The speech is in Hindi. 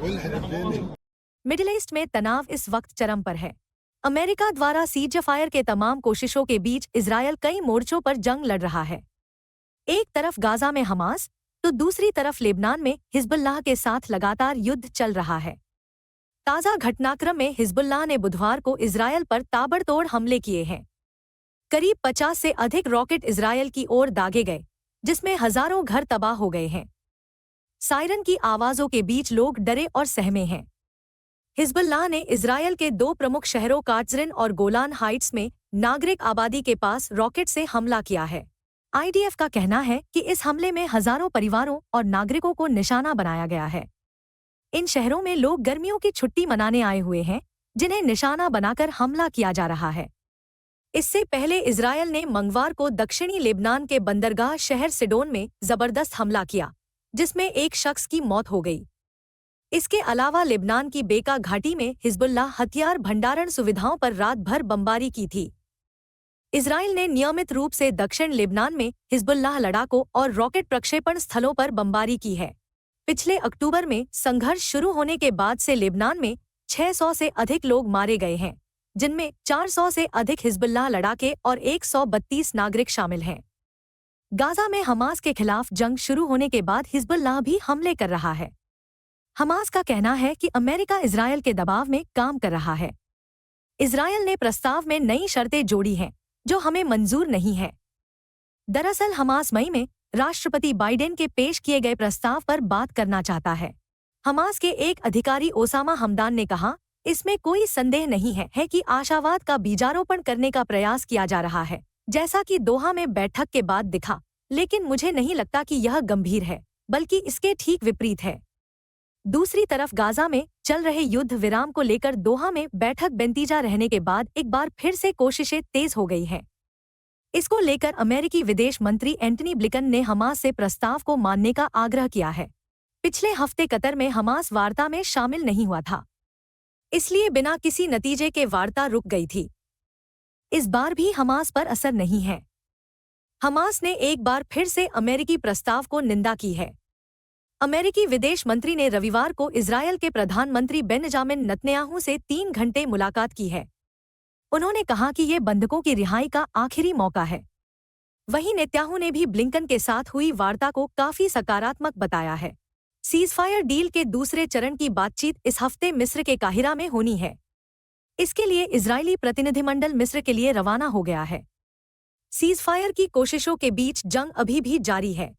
मिडिल ईस्ट में तनाव इस वक्त चरम पर है। अमेरिका द्वारा सीज़फायर के तमाम कोशिशों के बीच इजरायल कई मोर्चों पर जंग लड़ रहा है। एक तरफ गाजा में हमास तो दूसरी तरफ लेबनान में हिजबुल्लाह के साथ लगातार युद्ध चल रहा है। ताज़ा घटनाक्रम में हिजबुल्लाह ने बुधवार को इजरायल पर ताबड़तोड़ हमले किए हैं। करीब 50 से अधिक रॉकेट इजरायल की ओर दागे गए, जिसमें हजारों घर तबाह हो गए हैं। सायरन की आवाजों के बीच लोग डरे और सहमे हैं। हिजबुल्लाह ने इजरायल के दो प्रमुख शहरों काट्जरिन और गोलान हाइट्स में नागरिक आबादी के पास रॉकेट से हमला किया है। आईडीएफ का कहना है कि इस हमले में हजारों परिवारों और नागरिकों को निशाना बनाया गया है। इन शहरों में लोग गर्मियों की छुट्टी मनाने आए हुए हैं, जिन्हें निशाना बनाकर हमला किया जा रहा है। इससे पहले इजरायल ने मंगलवार को दक्षिणी लेबनान के बंदरगाह शहर सिडोन में जबरदस्त हमला किया, जिसमें एक शख्स की मौत हो गई। इसके अलावा लेबनान की बेका घाटी में हिजबुल्लाह हथियार भंडारण सुविधाओं पर रात भर बमबारी की थी। इजरायल ने नियमित रूप से दक्षिण लेबनान में हिजबुल्लाह लड़ाकों और रॉकेट प्रक्षेपण स्थलों पर बमबारी की है। पिछले अक्टूबर में संघर्ष शुरू होने के बाद से लेबनान में 600 से अधिक लोग मारे गए हैं, जिनमें 400 से अधिक हिजबुल्लाह लड़ाके और 132 नागरिक शामिल हैं। गाजा में हमास के खिलाफ जंग शुरू होने के बाद हिजबुल्लाह भी हमले कर रहा है। हमास का कहना है कि अमेरिका इजरायल के दबाव में काम कर रहा है। इजरायल ने प्रस्ताव में नई शर्तें जोड़ी हैं, जो हमें मंजूर नहीं है। दरअसल हमास मई में राष्ट्रपति बाइडेन के पेश किए गए प्रस्ताव पर बात करना चाहता है। हमास के एक अधिकारी ओसामा हमदान ने कहा, इसमें कोई संदेह नहीं है कि आशावाद का बीजारोपण करने का प्रयास किया जा रहा है, जैसा कि दोहा में बैठक के बाद दिखा, लेकिन मुझे नहीं लगता कि यह गंभीर है, बल्कि इसके ठीक विपरीत है। दूसरी तरफ गाजा में चल रहे युद्ध विराम को लेकर दोहा में बैठक बेनतीजा रहने के बाद एक बार फिर से कोशिशें तेज हो गई हैं। इसको लेकर अमेरिकी विदेश मंत्री एंटनी ब्लिकन ने हमास से प्रस्ताव को मानने का आग्रह किया है। पिछले हफ्ते कतर में हमास वार्ता में शामिल नहीं हुआ था, इसलिए बिना किसी नतीजे के वार्ता रुक गई थी। इस बार भी हमास पर असर नहीं है। हमास ने एक बार फिर से अमेरिकी प्रस्ताव को निंदा की है। अमेरिकी विदेश मंत्री ने रविवार को इजरायल के प्रधानमंत्री बेंजामिन नेतन्याहू से 3 घंटे मुलाकात की है। उन्होंने कहा कि ये बंधकों की रिहाई का आखिरी मौका है। वहीं नेतन्याहू ने भी ब्लिंकन के साथ हुई वार्ता को काफी सकारात्मक बताया है। सीज़फायर डील के दूसरे चरण की बातचीत इस हफ्ते मिस्र के काहिरा में होनी है। इसके लिए इजरायली प्रतिनिधिमंडल मिस्र के लिए रवाना हो गया है। सीज़फायर की कोशिशों के बीच जंग अभी भी जारी है।